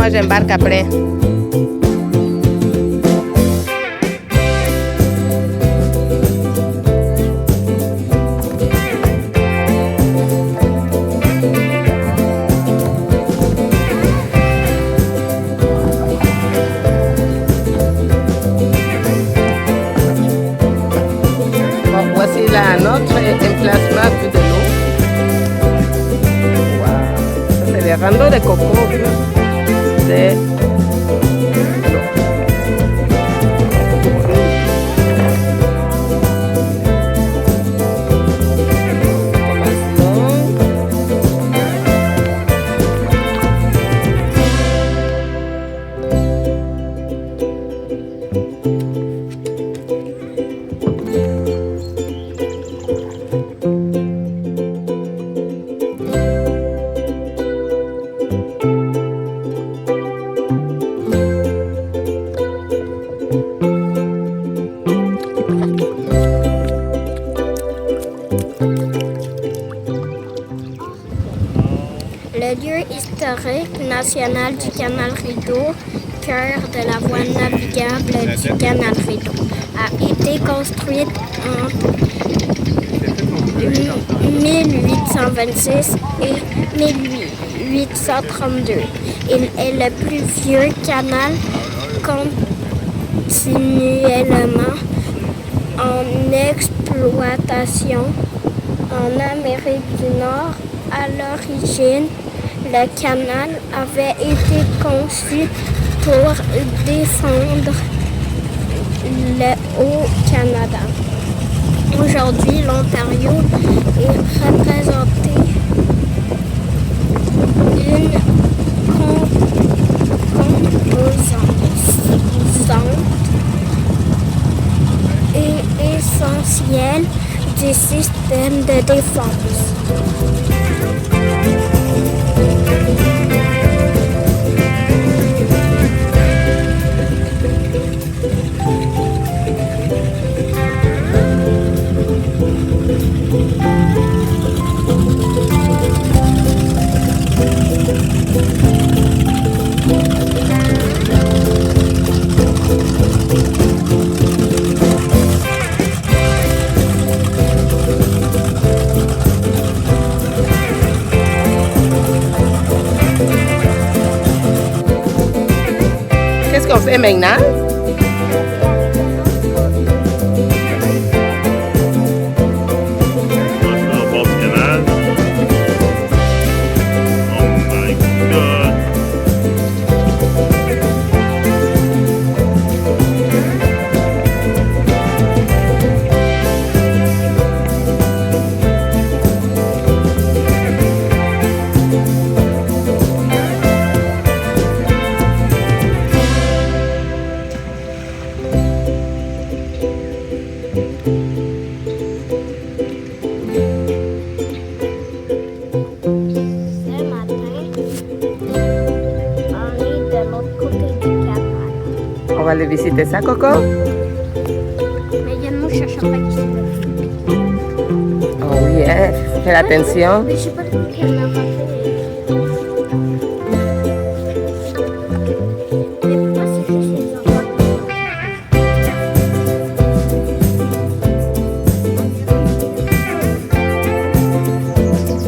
moi j'embarque après. Voici là notre emplacement vue de l'eau. Wow. Ça, c'est les randos de coco. C'est Le lieu historique national du canal Rideau, cœur de la voie navigable du canal Rideau, a été construite en 1826 et 1832. Il est le plus vieux canal continuellement en exploitation en Amérique du Nord. À l'origine, le canal avait été conçu pour défendre le Haut-Canada. Aujourd'hui, l'Ontario est représenté une composante et essentielle du système de défense. Qu'est-ce qu'on fait maintenant? On va aller visiter ça, Coco? Mais il y a une mouche à champagne ici. Oh oui, hein? Fais attention. Mais je sais pas de quoi qu'elle m'a rappelé. Mais pourquoi c'est juste les enfants?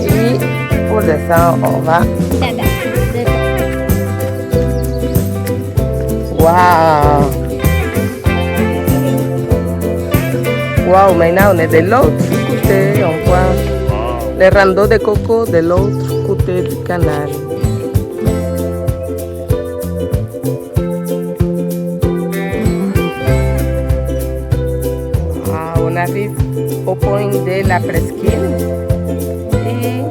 Et pour descendre, on va. Wow! Wow, maintenant on est de l'autre côté, on voit les randos de coco de l'autre côté du canal. Wow, on arrive au point de la presqu'île. Et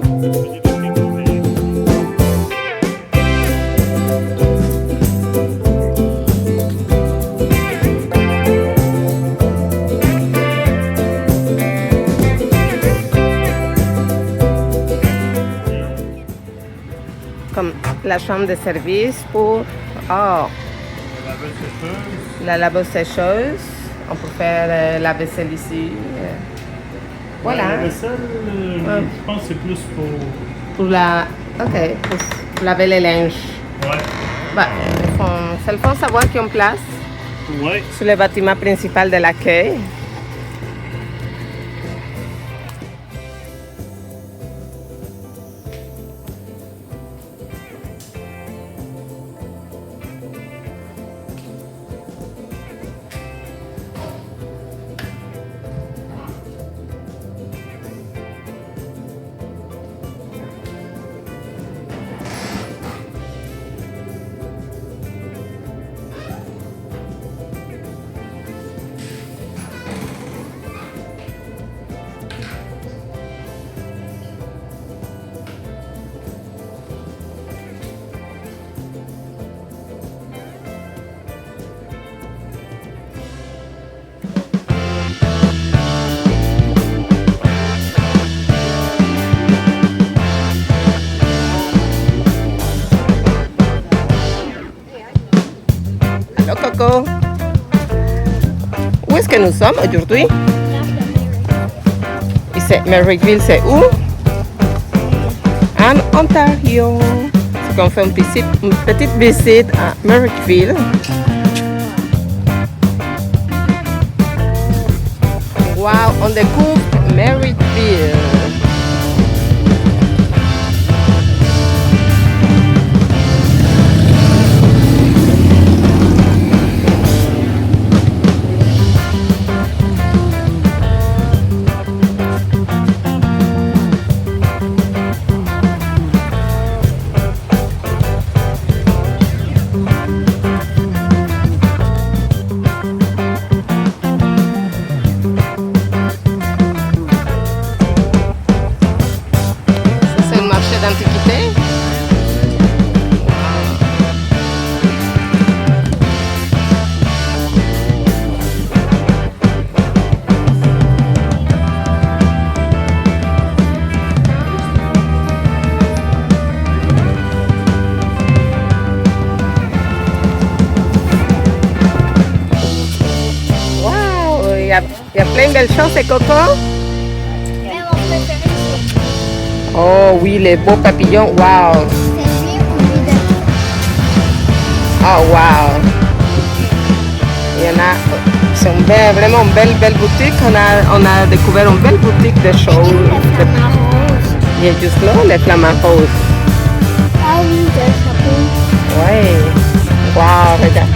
comme la chambre de service pour la laveuse sécheuse. On peut faire la vaisselle ici. Voilà. La vaisselle, je pense que c'est plus pour... Pour la... OK, pour laver les linges. Ouais. Bah, c'est le fond Savoie qui ont place Ouais. sur le bâtiment principal de l'accueil. Allô, Coco. Où est-ce que nous sommes aujourd'hui? Et c'est Merrickville, c'est où? En Ontario. Donc on fait une petite visite à Merrickville. Wow, on découvre Merrickville. D'antiquité. Wow, il y a plein de belles choses, c'est Coco. Oh oui, les beaux papillons, wow. Oh wow. Il y en a, c'est vraiment une belle boutique. On a découvert une belle boutique de choses. Il y a juste là, les flamants roses. Ah oui, de chapeau. Ouais. Wow, regarde.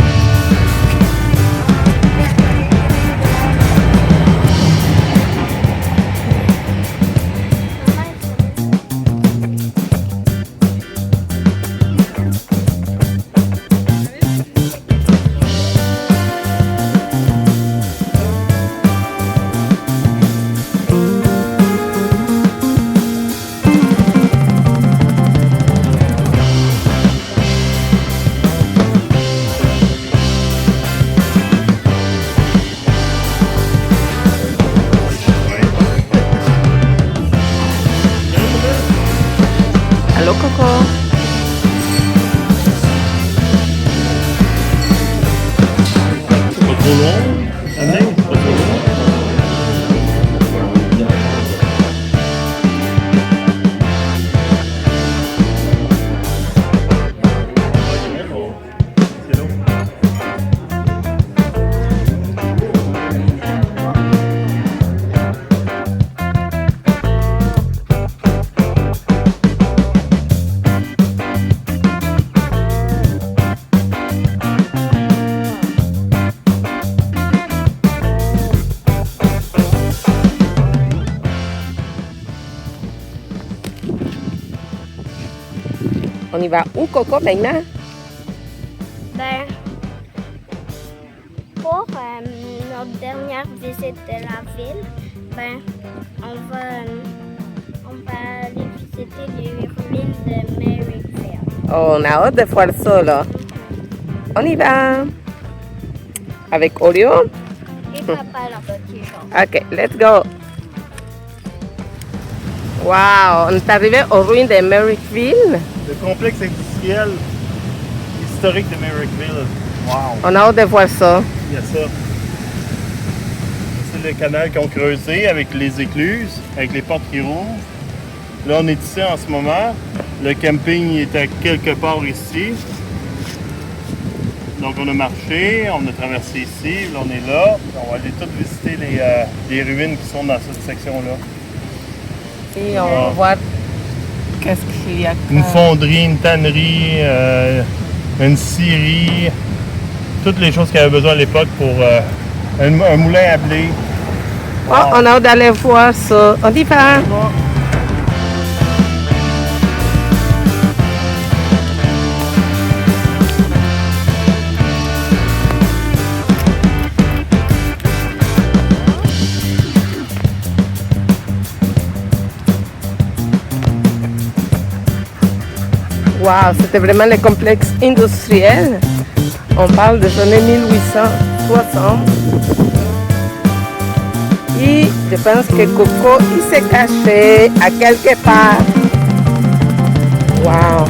Allô, Coco. Pas trop long. Amenez, pas trop long. C'est long. On y va où, Coco, maintenant? Ben, pour notre dernière visite de la ville, ben, on va aller visiter les ruines de Merrickville. Oh, on a hâte de voir ça, là. On y va. Avec Oreo? Et papa la petite chose. OK, let's go. Wow, on est arrivé aux ruines de Merrickville. Le complexe industriel historique de Merrickville. Wow! On a hâte de voir ça. Il y a ça. C'est le canal qu'ils ont creusé avec les écluses, avec les portes qui rouvrent. Là, on est ici en ce moment. Le camping est à quelque part ici. Donc on a marché, on a traversé ici, là on est là. On va aller toutes visiter les ruines qui sont dans cette section-là. Et on va voir qu'est-ce qu'il y a. Une fonderie, une tannerie, une scierie, toutes les choses qu'il y avait besoin à l'époque pour un moulin à blé. Oh, on a hâte d'aller voir ça. On y va. Wow, c'était vraiment le complexe industriel. On parle des années 1860. Et je pense que Coco, il s'est caché à quelque part. Wow.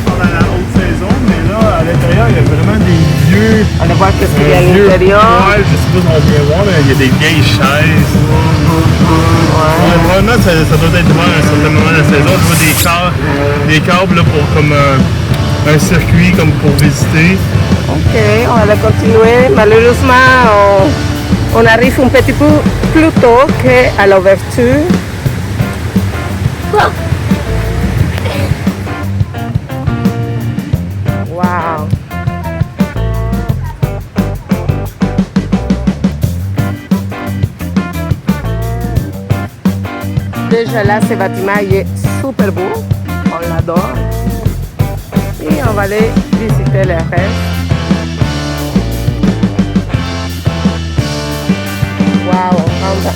Pendant la haute saison, mais là, à l'intérieur, il y a vraiment des vieux. On va voir qu'est-ce qu'il y a à l'intérieur. Ouais, je sais pas si on vient voir, mais il y a des vieilles chaises. Ouais, vraiment, ça doit être ouvert à un certain moment de la saison. Tu vois des câbles là, pour comme un circuit comme pour visiter. Ok, on va continuer. Malheureusement, on arrive un petit peu plus tôt qu'à l'ouverture. Wow. Déjà là, ce bâtiment il est super beau. On l'adore. Et on va aller visiter le reste. Wow, on rentre dans...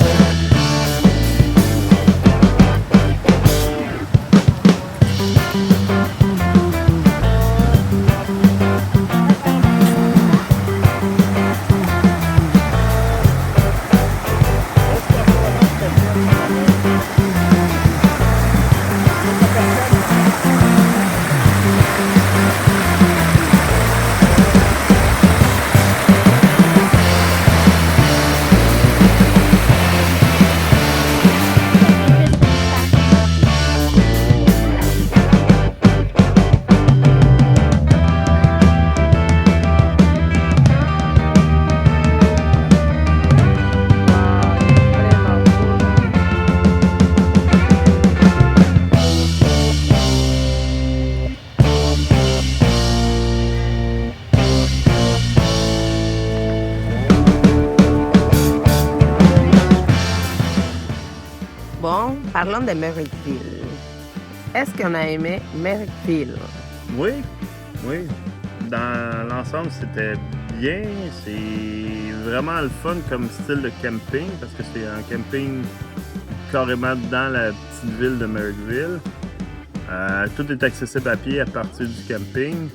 Bon, parlons de Merrickville. Est-ce qu'on a aimé Merrickville? Oui, oui. Dans l'ensemble, c'était bien. C'est vraiment le fun comme style de camping parce que c'est un camping carrément dans la petite ville de Merrickville. Tout est accessible à pied à partir du camping.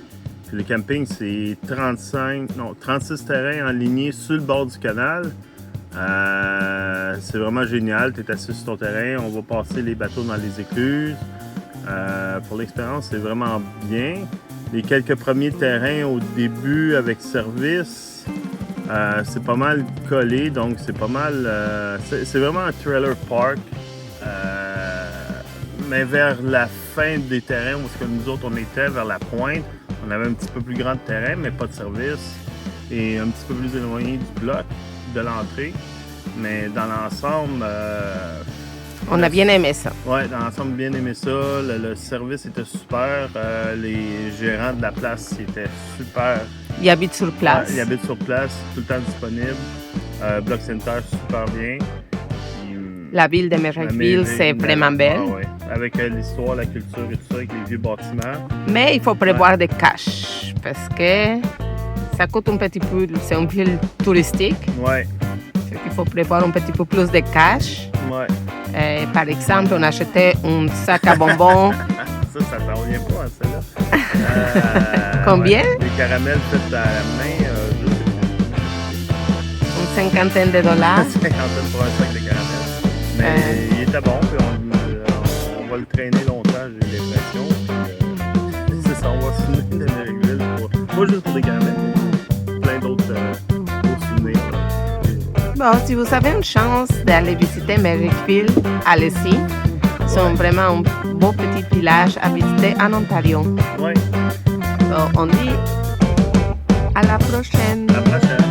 Puis le camping, c'est 36 terrains enlignés sur le bord du canal. C'est vraiment génial, tu es assis sur ton terrain, on va passer les bateaux dans les écluses. Pour l'expérience, c'est vraiment bien. Les quelques premiers terrains au début avec service, c'est pas mal collé, donc c'est pas mal. C'est vraiment un trailer park. Mais vers la fin des terrains, où est-ce que nous autres on était, vers la pointe, on avait un petit peu plus grand de terrain, mais pas de service. Et un petit peu plus éloigné du bloc de l'entrée, mais dans l'ensemble... on a bien aimé ça. Oui, dans l'ensemble, bien aimé ça. Le service était super. Les gérants de la place étaient super. Ils habitent sur place. Ils habitent sur place, tout le temps disponible. Bloc Center, super bien. Puis, la ville de Merrickville, c'est vraiment belle. Ah, ouais. Avec l'histoire, la culture et tout ça, avec les vieux bâtiments. Mais il faut prévoir des cash, parce que ça coûte un petit peu, c'est une ville touristique. Ouais. Il faut prévoir un petit peu plus de cash. Ouais. Par exemple, on achetait un sac à bonbons. ça t'en revient pas, hein, celle-là. Combien? Ouais, les caramels faits à la main, Une cinquantaine de dollars. Une cinquantaine pour un sac de caramels. Mais il était bon, puis on va le traîner longtemps, j'ai l'impression. C'est ça, on va se souvenir de Merrickville, pas juste pour des caramels, mais plein d'autres souvenirs. Bon, si vous avez une chance d'aller visiter Merrickville, allez-y. C'est vraiment un beau petit village à visiter en Ontario. Oui. On dit à la prochaine. À la prochaine.